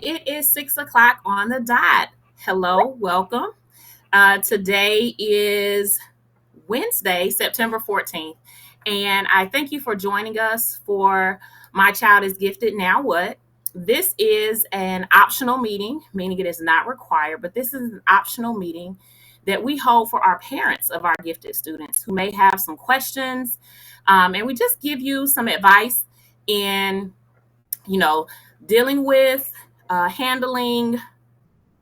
It is 6 o'clock on the dot. Hello, welcome. Today is Wednesday, September 14th, and I thank you for joining us for My Child is Gifted Now What? This is an optional meeting, meaning it is not required, but this is an optional meeting that we hold for our parents of our gifted students who may have some questions. And we just give you some advice in, you know, dealing with, handling,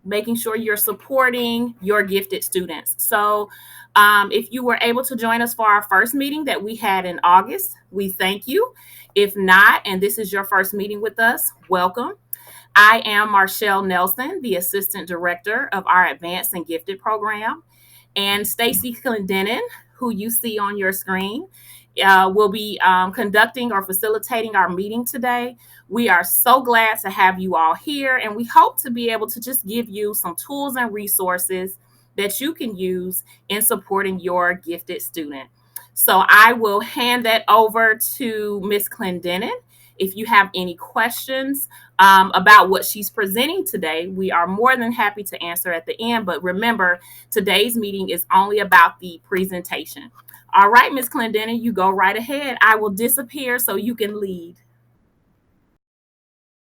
making sure you're supporting your gifted students. So, if you were able to join us for our first meeting that we had in August, we thank you. If not, and this is your first meeting with us, welcome. I am Marshall Nelson, the Assistant Director of our Advanced and Gifted program, and Stacy Clendenin, who you see on your screen, will be conducting or facilitating our meeting today. We are so glad to have you all here, and we hope to be able to just give you some tools and resources that you can use in supporting your gifted student. So I will hand that over to Miss Clendenin. If you have any questions about what she's presenting today, we are more than happy to answer at the end. But remember, today's meeting is only about the presentation. All right, Miss Clendenin, you go right ahead. I will disappear so you can lead.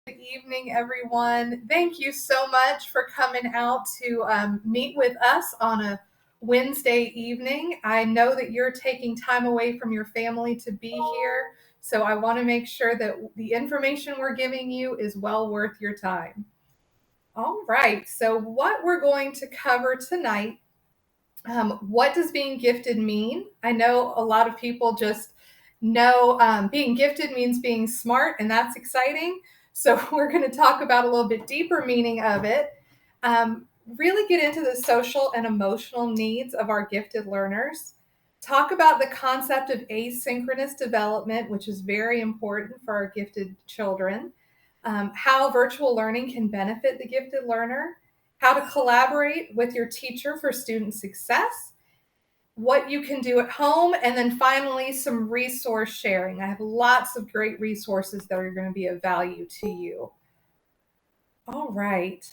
Good evening, everyone. Thank you so much for coming out to meet with us on a Wednesday evening. I know that you're taking time away from your family to be here, so I want to make sure that the information we're giving you is well worth your time. All right, so what we're going to cover tonight, what does being gifted mean? I know a lot of people just know being gifted means being smart, and that's exciting. So we're going to talk about a little bit deeper meaning of it. Really get into the social and emotional needs of our gifted learners. Talk about the concept of asynchronous development, which is very important for our gifted children. How virtual learning can benefit the gifted learner, how to collaborate with your teacher for student success, what you can do at home, and then finally, some resource sharing. I have lots of great resources that are going to be of value to you. All right.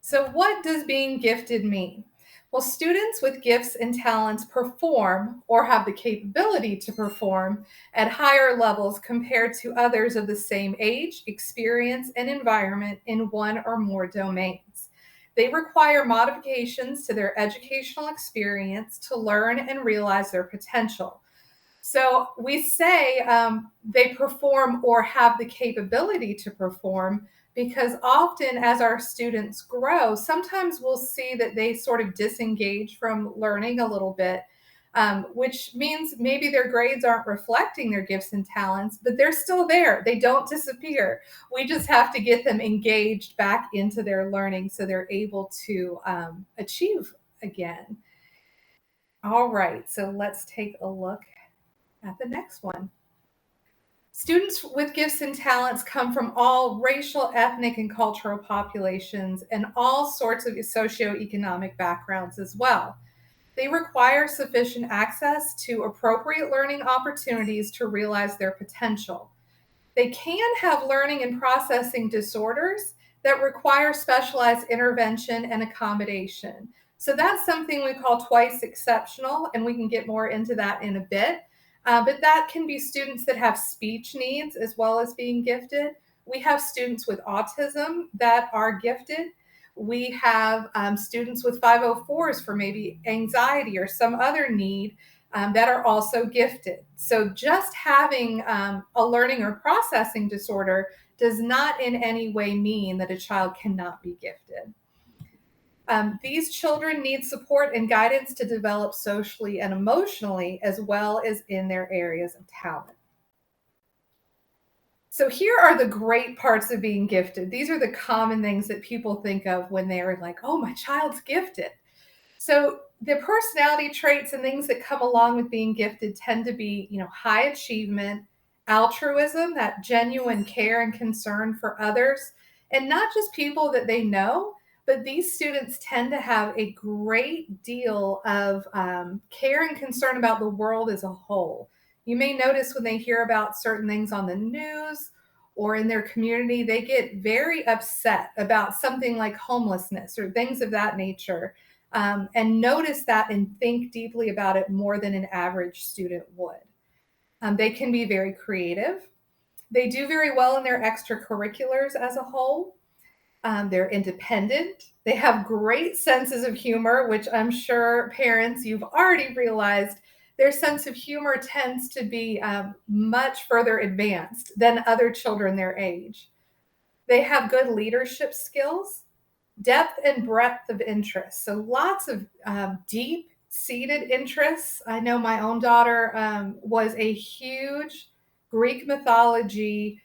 So, what does being gifted mean? Well, students with gifts and talents perform or have the capability to perform at higher levels compared to others of the same age, experience, and environment in one or more domains. They require modifications to their educational experience to learn and realize their potential. So we say they perform or have the capability to perform because often as our students grow, sometimes we'll see that they sort of disengage from learning a little bit, which means maybe their grades aren't reflecting their gifts and talents, but they're still there. They don't disappear. We just have to get them engaged back into their learning so they're able to achieve again. All right, so let's take a look at the next one. Students with gifts and talents come from all racial, ethnic, and cultural populations and all sorts of socioeconomic backgrounds as well. They require sufficient access to appropriate learning opportunities to realize their potential. They can have learning and processing disorders that require specialized intervention and accommodation. So that's something we call twice exceptional, and we can get more into that in a bit. But that can be students that have speech needs as well as being gifted. We have students with autism that are gifted. We have students with 504s for maybe anxiety or some other need that are also gifted. So just having a learning or processing disorder does not in any way mean that a child cannot be gifted. These children need support and guidance to develop socially and emotionally, as well as in their areas of talent. So here are the great parts of being gifted. These are the common things that people think of when they're like, oh, my child's gifted. So the personality traits and things that come along with being gifted tend to be, high achievement, altruism, that genuine care and concern for others, and not just people that they know, but these students tend to have a great deal of care and concern about the world as a whole. You may notice when they hear about certain things on the news or in their community, they get very upset about something like homelessness or things of that nature, and notice that and think deeply about it more than an average student would. They can be very creative. They do very well in their extracurriculars as a whole. They're independent. They have great senses of humor, which I'm sure parents, you've already realized their sense of humor tends to be much further advanced than other children their age. They have good leadership skills, depth and breadth of interest. So lots of deep seated interests. I know my own daughter was a huge Greek mythology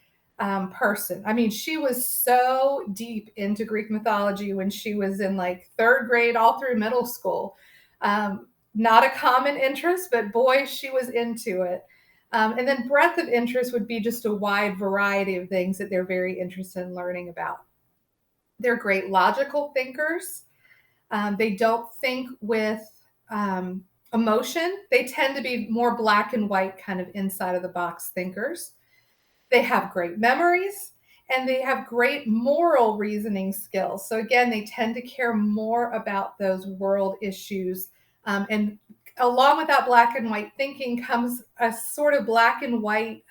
person. I mean, she was so deep into Greek mythology when she was in like third grade, all through middle school. Not a common interest, but boy, she was into it. And then breadth of interest would be just a wide variety of things that they're very interested in learning about. They're great logical thinkers. They don't think with emotion. They tend to be more black and white, kind of inside of the box thinkers. They have great memories and they have great moral reasoning skills. So, again, they tend to care more about those world issues. And along with that black and white thinking comes a sort of black and white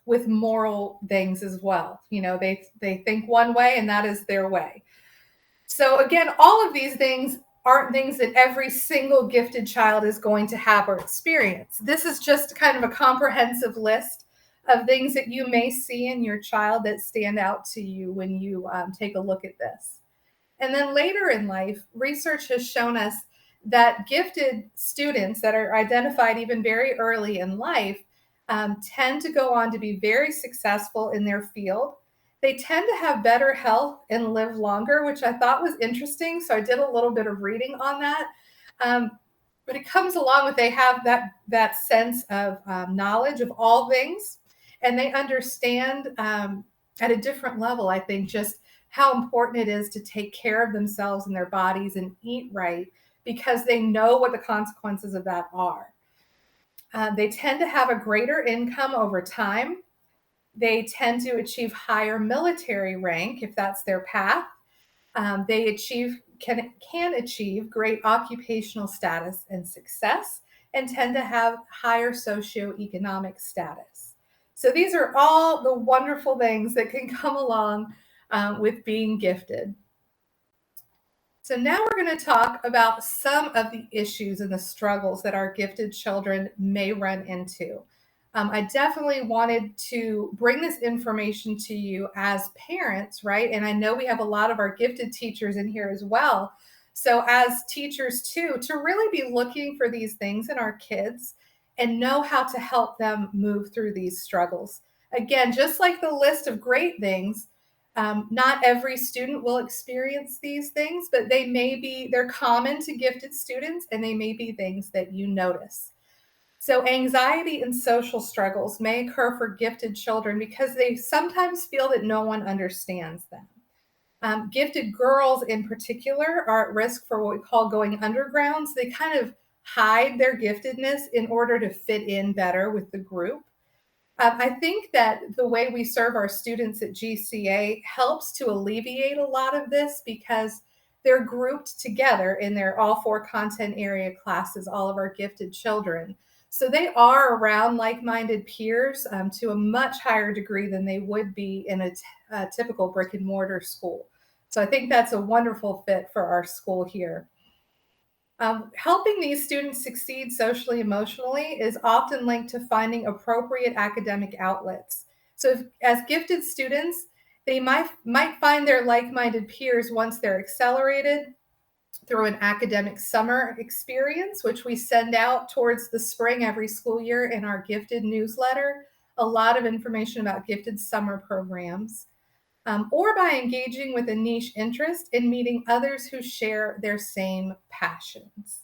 with moral things as well. You know, they think one way and that is their way. So again, all of these things aren't things that every single gifted child is going to have or experience. This is just kind of a comprehensive list of things that you may see in your child that stand out to you when you take a look at this. And then later in life, research has shown us that gifted students that are identified even very early in life tend to go on to be very successful in their field. They tend to have better health and live longer, which I thought was interesting. So I did a little bit of reading on that. But it comes along with they have that sense of knowledge of all things, and they understand at a different level, I think, just how important it is to take care of themselves and their bodies and eat right, because they know what the consequences of that are. They tend to have a greater income over time. They tend to achieve higher military rank if that's their path. They can achieve great occupational status and success, and tend to have higher socioeconomic status. So these are all the wonderful things that can come along with being gifted. So now we're going to talk about some of the issues and the struggles that our gifted children may run into. I definitely wanted to bring this information to you as parents, right? And I know we have a lot of our gifted teachers in here as well. So as teachers too, to really be looking for these things in our kids and know how to help them move through these struggles. Again, just like the list of great things, not every student will experience these things, but they're common to gifted students, and they may be things that you notice. So anxiety and social struggles may occur for gifted children because they sometimes feel that no one understands them. Gifted girls in particular are at risk for what we call going underground. So they kind of hide their giftedness in order to fit in better with the group. I think that the way we serve our students at GCA helps to alleviate a lot of this because they're grouped together in their all four content area classes, all of our gifted children. So they are around like-minded peers to a much higher degree than they would be in a typical brick and mortar school. So I think that's a wonderful fit for our school here. Helping these students succeed socially, emotionally is often linked to finding appropriate academic outlets. So as gifted students, they might find their like-minded peers once they're accelerated through an academic summer experience, which we send out towards the spring every school year in our gifted newsletter. A lot of information about gifted summer programs. Or by engaging with a niche interest and meeting others who share their same passions.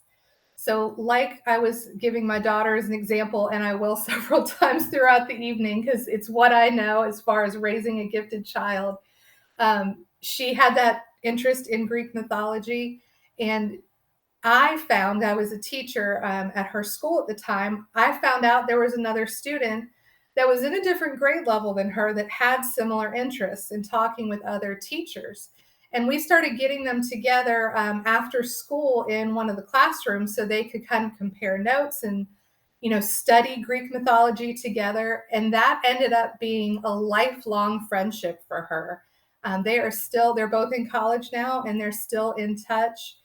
So, like I was giving my daughter as an example, and I will several times throughout the evening because it's what I know as far as raising a gifted child. She had that interest in Greek mythology, and I was a teacher at her school at the time. I found out there was another student that was in a different grade level than her that had similar interests in talking with other teachers. And we started getting them together after school in one of the classrooms so they could kind of compare notes and study Greek mythology together. And that ended up being a lifelong friendship for her. They're both in college now and they're still in touch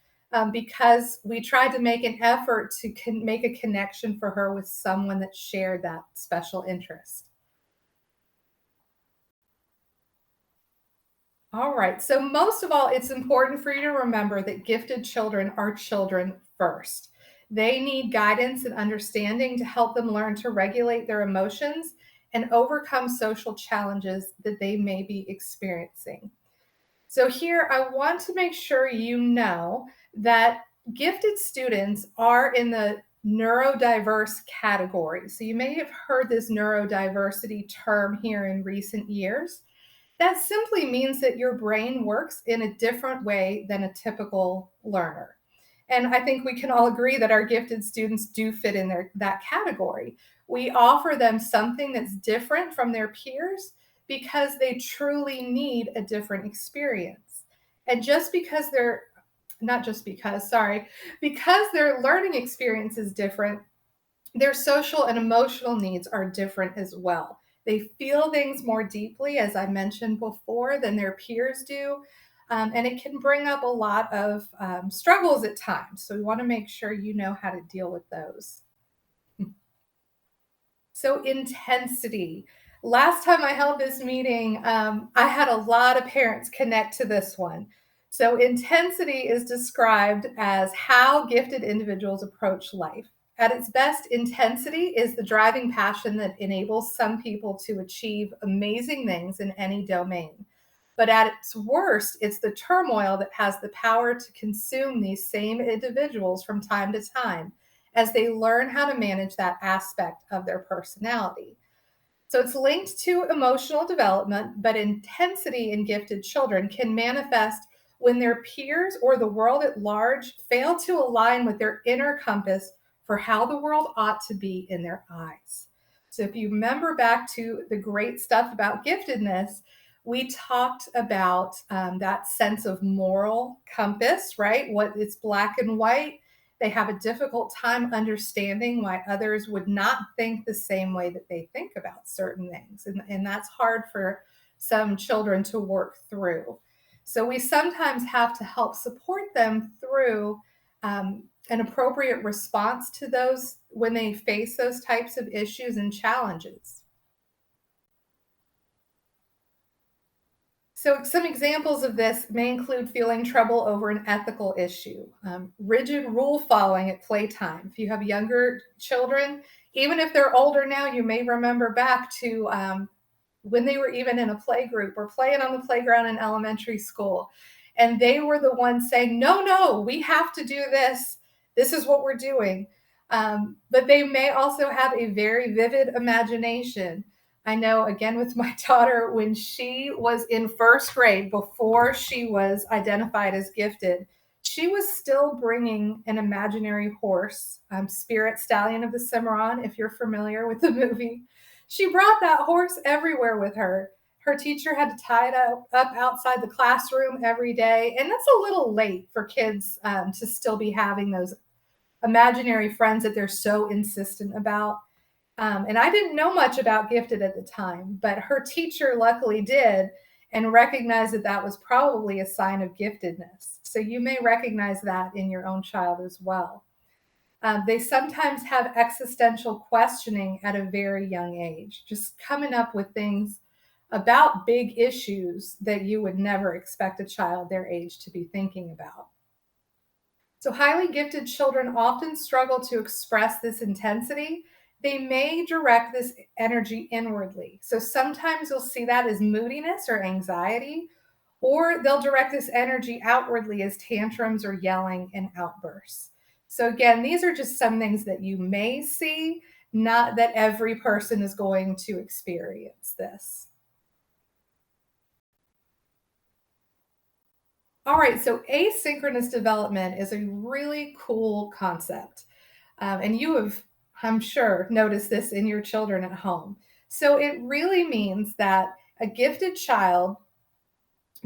because we tried to make an effort to make a connection for her with someone that shared that special interest. All right. So, most of all, it's important for you to remember that gifted children are children first. They need guidance and understanding to help them learn to regulate their emotions and overcome social challenges that they may be experiencing. So, here I want to make sure you know that gifted students are in the neurodiverse category. So, you may have heard this neurodiversity term here in recent years. That simply means that your brain works in a different way than a typical learner. And I think we can all agree that our gifted students do fit in that category. We offer them something that's different from their peers because they truly need a different experience. And just because they're not just because, sorry, because their learning experience is different, their social and emotional needs are different as well. They feel things more deeply, as I mentioned before, than their peers do. And it can bring up a lot of struggles at times. So we want to make sure you know how to deal with those. So, intensity. Last time I held this meeting, I had a lot of parents connect to this one. So, intensity is described as how gifted individuals approach life. At its best, intensity is the driving passion that enables some people to achieve amazing things in any domain. But at its worst, it's the turmoil that has the power to consume these same individuals from time to time as they learn how to manage that aspect of their personality. So it's linked to emotional development, but intensity in gifted children can manifest when their peers or the world at large fail to align with their inner compass for how the world ought to be in their eyes. So if you remember back to the great stuff about giftedness, we talked about that sense of moral compass, right? What it's black and white. They have a difficult time understanding why others would not think the same way that they think about certain things. And that's hard for some children to work through. So we sometimes have to help support them through an appropriate response to those when they face those types of issues and challenges. So, some examples of this may include feeling trouble over an ethical issue, rigid rule following at playtime. If you have younger children, even if they're older now, you may remember back to when they were even in a play group or playing on the playground in elementary school. And they were the ones saying, no, no, we have to do this. This is what we're doing. But they may also have a very vivid imagination. I know, again, with my daughter, when she was in first grade, before she was identified as gifted, she was still bringing an imaginary horse, Spirit Stallion of the Cimarron, if you're familiar with the movie. She brought that horse everywhere with her. Her teacher had to tie it up outside the classroom every day. And that's a little late for kids to still be having those imaginary friends that they're so insistent about. And I didn't know much about gifted at the time, but her teacher luckily did and recognized that that was probably a sign of giftedness. So you may recognize that in your own child as well. They sometimes have existential questioning at a very young age, just coming up with things about big issues that you would never expect a child their age to be thinking about. So, highly gifted children often struggle to express this intensity. They may direct this energy inwardly. So, sometimes you'll see that as moodiness or anxiety, or they'll direct this energy outwardly as tantrums or yelling and outbursts. So, again, these are just some things that you may see, not that every person is going to experience this. All right, so asynchronous development is a really cool concept. And you have, I'm sure, noticed this in your children at home. So it really means that a gifted child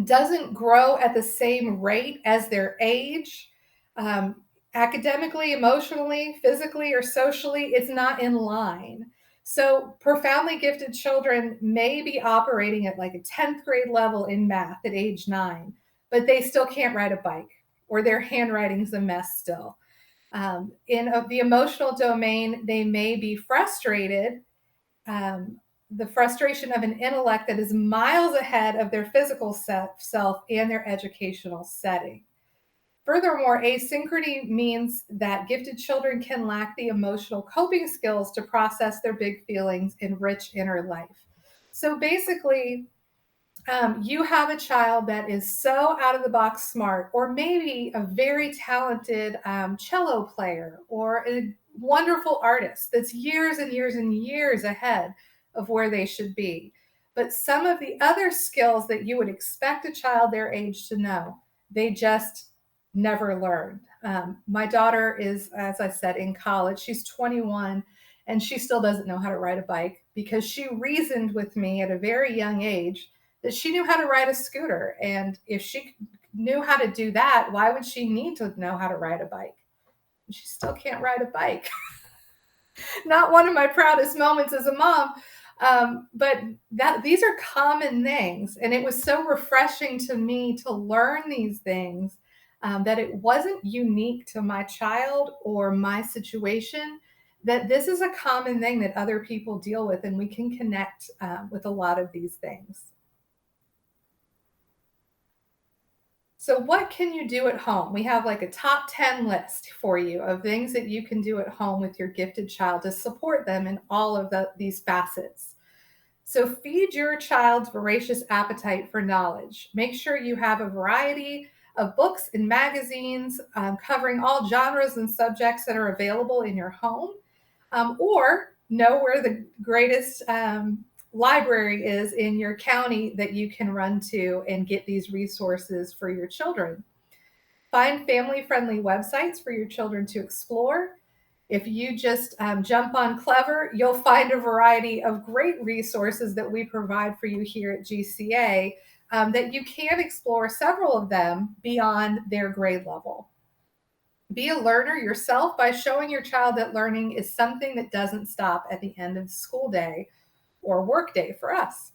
doesn't grow at the same rate as their age, um, academically, emotionally, physically, or socially. It's not in line. So, profoundly gifted children may be operating at like a 10th grade level in math at age 9, but they still can't ride a bike or their handwriting's a mess still. In the emotional domain, they may be frustrated, um, the frustration of an intellect that is miles ahead of their physical self and their educational setting. Furthermore, asynchrony means that gifted children can lack the emotional coping skills to process their big feelings in rich inner life. So basically, you have a child that is so out of the box smart, or maybe a very talented cello player, or a wonderful artist that's years and years and years ahead of where they should be. But some of the other skills that you would expect a child their age to know, they just never learned. My daughter is, as I said, in college. She's 21 and she still doesn't know how to ride a bike because she reasoned with me at a very young age that she knew how to ride a scooter. And if she knew how to do that, why would she need to know how to ride a bike? She still can't ride a bike. Not one of my proudest moments as a mom. But these are common things. And it was so refreshing to me to learn these things, that it wasn't unique to my child or my situation, that this is a common thing that other people deal with, and we can connect with a lot of these things. So, what can you do at home? We have like a top 10 list for you of things that you can do at home with your gifted child to support them in all of these facets. So, feed your child's voracious appetite for knowledge. Make sure you have a variety of books and magazines covering all genres and subjects that are available in your home, or know where the greatest library is in your county that you can run to and get these resources for your children. Find family friendly websites for your children to explore. If you just jump on Clever, you'll find a variety of great resources that we provide for you here at GCA, that you can explore several of them beyond their grade level. Be a learner yourself by showing your child that learning is something that doesn't stop at the end of the school day or work day for us.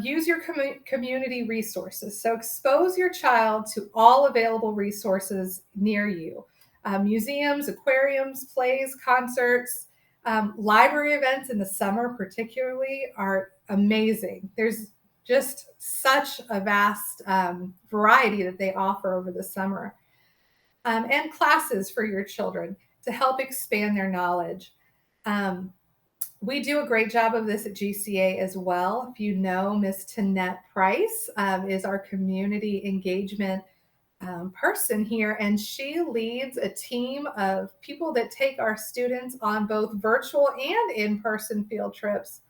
Use your community resources. So expose your child to all available resources near you. Museums, aquariums, plays, concerts, library events in the summer particularly are amazing. There's just such a vast variety that they offer over the summer. And classes for your children to help expand their knowledge. We do a great job of this at GCA as well. If you know, Miss Tanette Price is our community engagement person here, and she leads a team of people that take our students on both virtual and in-person field trips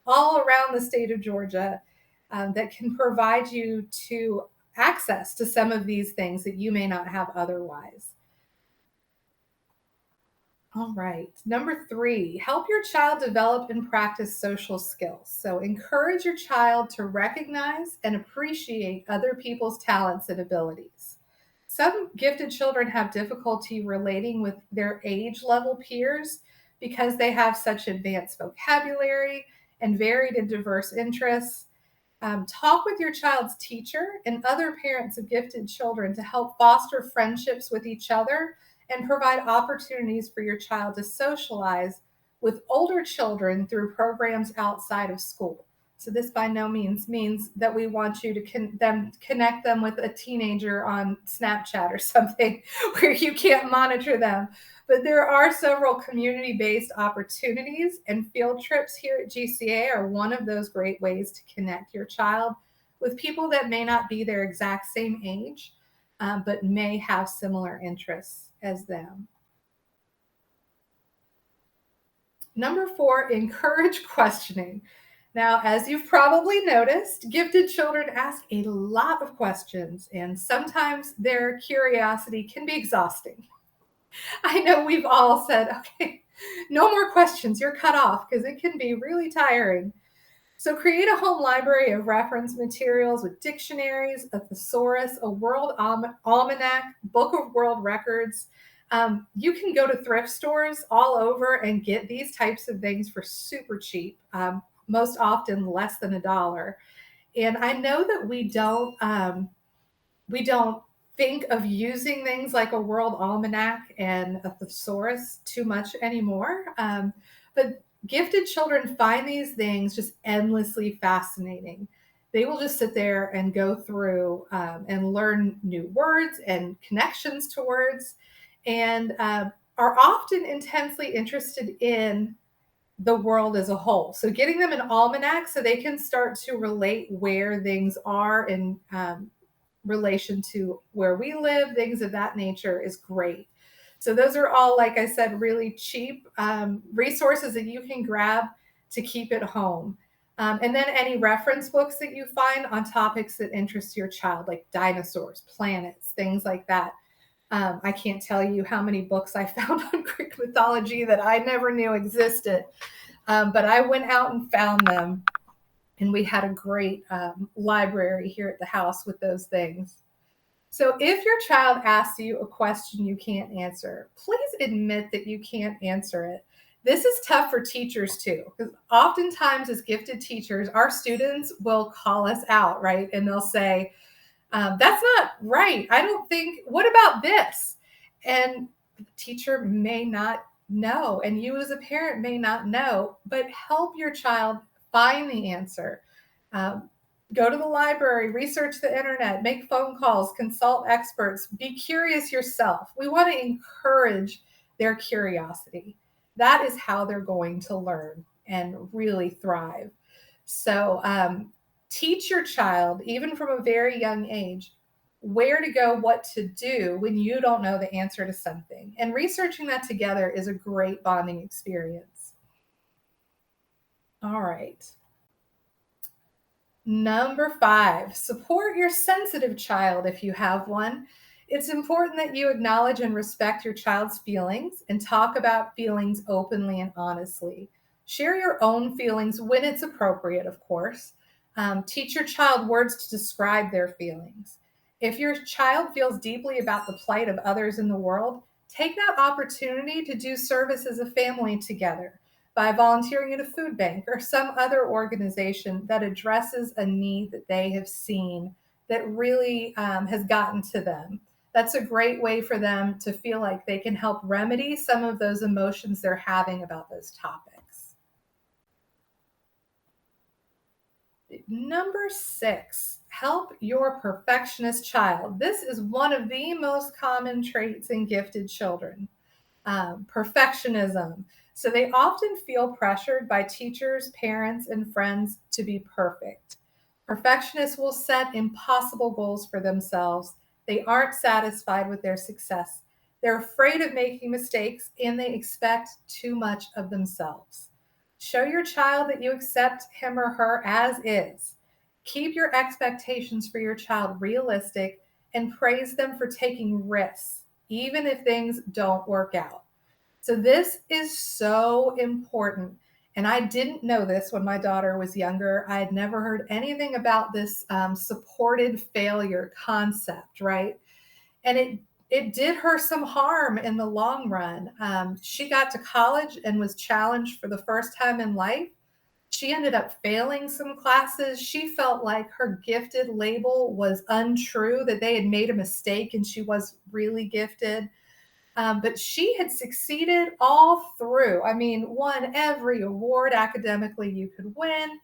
all around the state of Georgia, that can provide you to access to some of these things that you may not have otherwise. All right. Number 3, help your child develop and practice social skills. So encourage your child to recognize and appreciate other people's talents and abilities. Some gifted children have difficulty relating with their age level peers because they have such advanced vocabulary and varied and diverse interests. Talk with your child's teacher and other parents of gifted children to help foster friendships with each other and provide opportunities for your child to socialize with older children through programs outside of school. So this by no means means that we want you to connect them with a teenager on Snapchat or something where you can't monitor them. But there are several community-based opportunities, and field trips here at GCA are one of those great ways to connect your child with people that may not be their exact same age, but may have similar interests as them. Number 4, encourage questioning. Now, as you've probably noticed, gifted children ask a lot of questions, and sometimes their curiosity can be exhausting. I know we've all said, okay, No more questions. You're cut off because it can be really tiring. So create a home library of reference materials with dictionaries, a thesaurus, a world almanac, book of world records. You can go to thrift stores all over and get these types of things for super cheap, most often less than $1. And I know that we don't think of using things like a world almanac and a thesaurus too much anymore. But gifted children find these things just endlessly fascinating. They will just sit there and go through and learn new words and connections to words, and are often intensely interested in the world as a whole. So getting them an almanac so they can start to relate where things are in relation to where we live, things of that nature is great. So those are all, like I said, really cheap resources that you can grab to keep at home. And then any reference books that you find on topics that interest your child, like dinosaurs, planets, things like that. I can't tell you how many books I found on Greek mythology that I never knew existed. But I went out and found them, and we had a great library here at the house with those things. So if your child asks you a question you can't answer, please admit that you can't answer it. This is tough for teachers too, because oftentimes as gifted teachers, our students will call us out, right? And they'll say, that's not right. I don't think, what about this? And the teacher may not know, and you as a parent may not know, but help your child find the answer. Um, Go to the library, research the internet, make phone calls, consult experts, be curious yourself. We want to encourage their curiosity. That is how they're going to learn and really thrive. So, teach your child, even from a very young age, where to go, what to do when you don't know the answer to something. And researching that together is a great bonding experience. All right. Number 5, support your sensitive child if you have one. It's important that you acknowledge and respect your child's feelings and talk about feelings openly and honestly. Share your own feelings when it's appropriate, of course. Teach your child words to describe their feelings. If your child feels deeply about the plight of others in the world, take that opportunity to do service as a family together by volunteering at a food bank or some other organization that addresses a need that they have seen that really has gotten to them. That's a great way for them to feel like they can help remedy some of those emotions they're having about those topics. Number 6, help your perfectionist child. This is one of the most common traits in gifted children. Perfectionism. So they often feel pressured by teachers, parents, and friends to be perfect. Perfectionists will set impossible goals for themselves. They aren't satisfied with their success. They're afraid of making mistakes and they expect too much of themselves. Show your child that you accept him or her as is. Keep your expectations for your child realistic and praise them for taking risks, even if things don't work out. So this is so important. And I didn't know this when my daughter was younger. I had never heard anything about this supported failure concept, right? And it did her some harm in the long run. She got to college and was challenged for the first time in life. She ended up failing some classes. She felt like her gifted label was untrue, that they had made a mistake and she was really gifted. But she had succeeded all through. I mean, won every award academically you could win,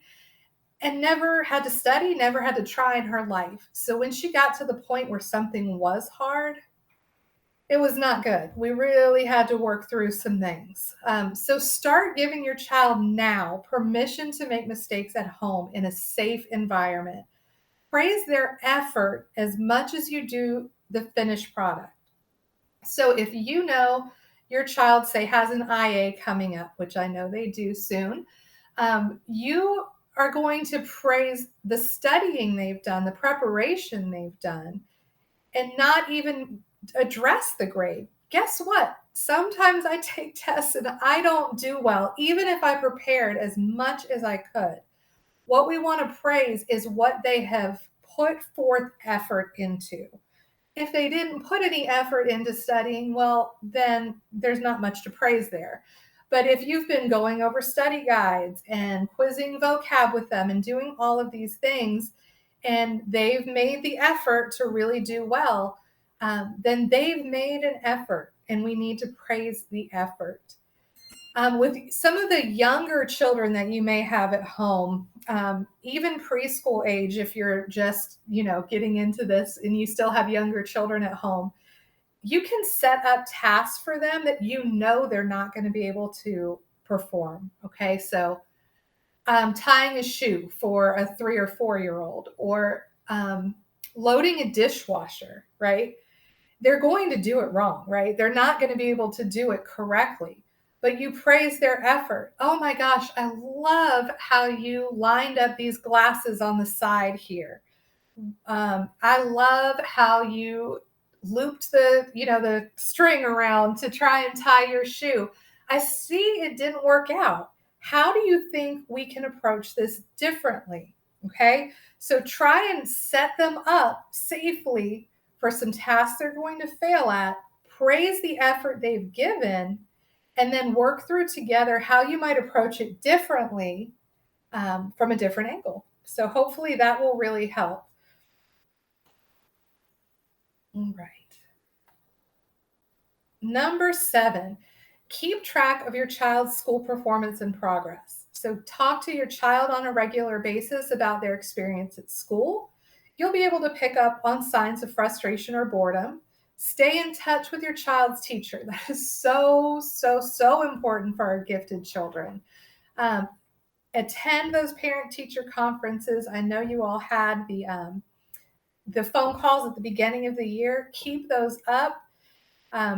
and never had to study, never had to try in her life. So when she got to the point where something was hard, it was not good. We really had to work through some things. So start giving your child now permission to make mistakes at home in a safe environment. Praise their effort as much as you do the finished product. So if you know your child, say, has an IA coming up, which I know they do soon, you are going to praise the studying they've done, the preparation they've done, and not even address the grade. Guess what? sometimes I take tests and I don't do well, even if I prepared as much as I could. What we want to praise is what they have put forth effort into. If they didn't put any effort into studying, well, then there's not much to praise there. But if you've been going over study guides and quizzing vocab with them and doing all of these things, and they've made the effort to really do well, then they've made an effort, and we need to praise the effort. With some of the younger children that you may have at home, even preschool age, if you're just, getting into this and you still have younger children at home, you can set up tasks for them that they're not going to be able to perform. Okay. So, tying a shoe for a 3 or 4 year old, or loading a dishwasher, right? They're going to do it wrong, right? They're not going to be able to do it correctly, but you praise their effort. Oh my gosh, I love how you lined up these glasses on the side here. I love how you looped the string around to try and tie your shoe. I see it didn't work out. How do you think we can approach this differently? Okay, so try and set them up safely for some tasks they're going to fail at. Praise the effort they've given, and then work through together how you might approach it differently, from a different angle. So hopefully that will really help. All right. Number 7, keep track of your child's school performance and progress. So talk to your child on a regular basis about their experience at school. You'll be able to pick up on signs of frustration or boredom. Stay in touch with your child's teacher. That is so, so, so important for our gifted children. Attend those parent-teacher conferences. I know you all had the phone calls at the beginning of the year. Keep those up.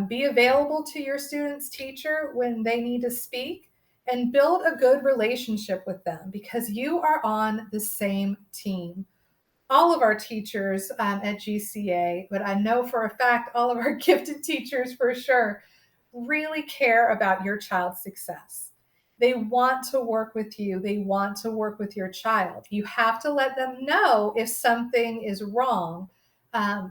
Be available to your student's teacher when they need to speak, and build a good relationship with them, because you are on the same team. All of our teachers at GCA, but I know for a fact all of our gifted teachers for sure, really care about your child's success. They want to work with you. They want to work with your child. You have to let them know if something is wrong,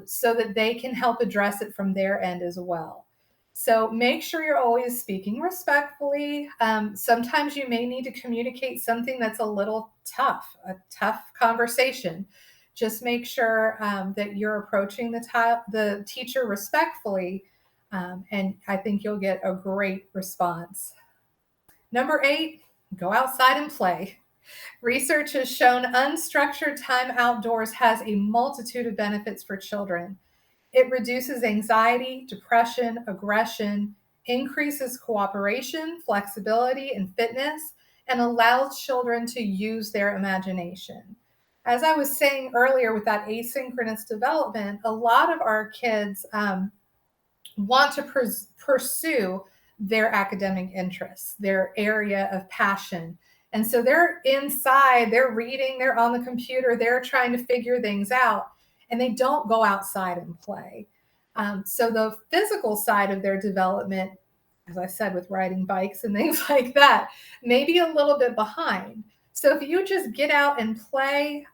so that they can help address it from their end as well. So make sure you're always speaking respectfully. Sometimes you may need to communicate something that's a little tough, a tough conversation. Just make sure that you're approaching the teacher respectfully, and I think you'll get a great response. Number 8, go outside and play. Research has shown unstructured time outdoors has a multitude of benefits for children. It reduces anxiety, depression, aggression, increases cooperation, flexibility, and fitness, and allows children to use their imagination. As I was saying earlier with that asynchronous development, a lot of our kids want to pursue their academic interests, their area of passion. And so they're inside, they're reading, they're on the computer, they're trying to figure things out, and they don't go outside and play. So the physical side of their development, as I said, with riding bikes and things like that, may be a little bit behind. So if you just get out and play,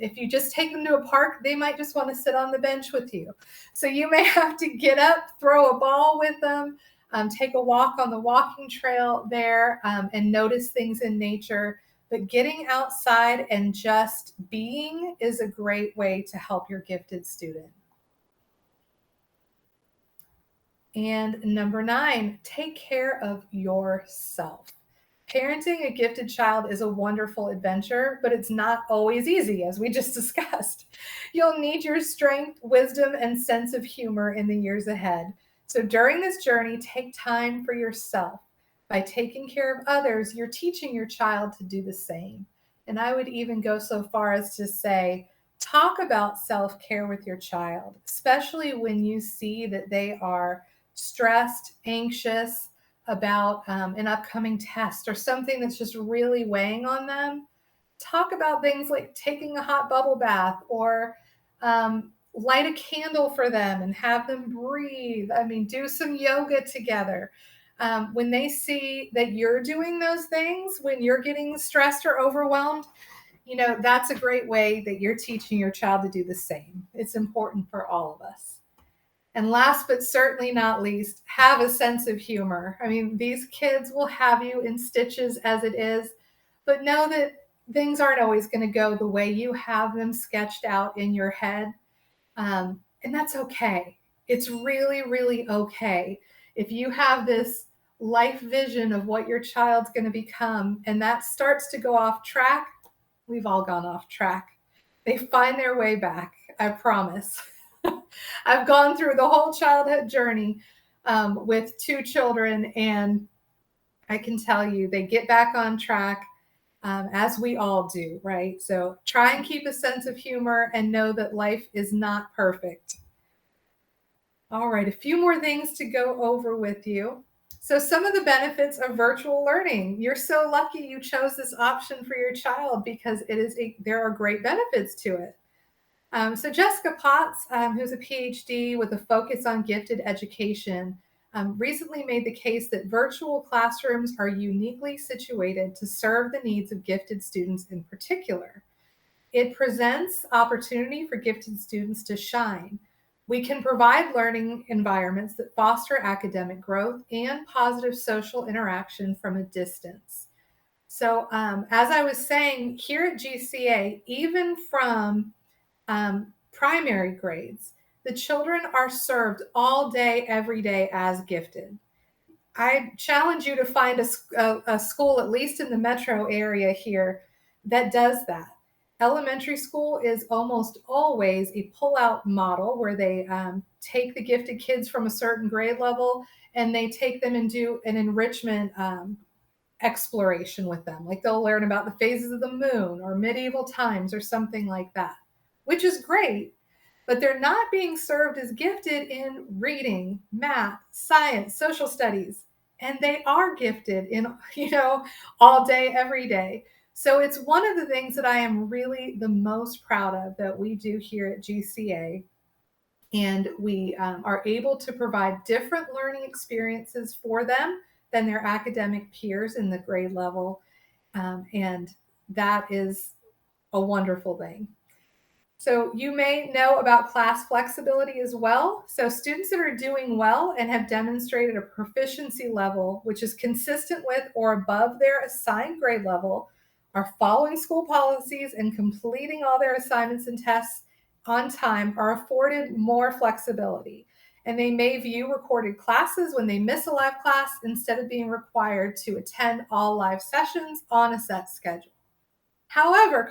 if you just take them to a park, they might just want to sit on the bench with you. So you may have to get up, throw a ball with them, take a walk on the walking trail there, and notice things in nature. But getting outside and just being is a great way to help your gifted student. And number 9, take care of yourself. Parenting a gifted child is a wonderful adventure, but it's not always easy, as we just discussed. You'll need your strength, wisdom, and sense of humor in the years ahead. So during this journey, take time for yourself. By taking care of others, you're teaching your child to do the same. And I would even go so far as to say, talk about self-care with your child, especially when you see that they are stressed, anxious about an upcoming test or something that's just really weighing on them. Talk about things like taking a hot bubble bath, or light a candle for them and have them breathe. I mean, do some yoga together. When they see that you're doing those things, when you're getting stressed or overwhelmed, that's a great way that you're teaching your child to do the same. It's important for all of us. And last but certainly not least, have a sense of humor. I mean, these kids will have you in stitches as it is, but know that things aren't always going to go the way you have them sketched out in your head. And that's okay. It's really, really okay. If you have this life vision of what your child's going to become and that starts to go off track, we've all gone off track. They find their way back, I promise. I've gone through the whole childhood journey with two children, and I can tell you they get back on track, as we all do, right? So try and keep a sense of humor and know that life is not perfect. All right, a few more things to go over with you. So some of the benefits of virtual learning. You're so lucky you chose this option for your child because there are great benefits to it. So Jessica Potts, who's a PhD with a focus on gifted education, recently made the case that virtual classrooms are uniquely situated to serve the needs of gifted students in particular. It presents opportunity for gifted students to shine. We can provide learning environments that foster academic growth and positive social interaction from a distance. So, as I was saying, here at GCA, even from primary grades, the children are served all day, every day as gifted. I challenge you to find a school, at least in the metro area here, that does that. Elementary school is almost always a pull-out model where they take the gifted kids from a certain grade level and they take them and do an enrichment exploration with them. Like they'll learn about the phases of the moon or medieval times or something like that, which is great. But they're not being served as gifted in reading, math, science, social studies. And they are gifted in, all day, every day. So it's one of the things that I am really the most proud of that we do here at GCA. And we are able to provide different learning experiences for them than their academic peers in the grade level. And that is a wonderful thing. So you may know about class flexibility as well. So students that are doing well and have demonstrated a proficiency level which is consistent with or above their assigned grade level are following school policies and completing all their assignments and tests on time are afforded more flexibility. And they may view recorded classes when they miss a live class instead of being required to attend all live sessions on a set schedule. However,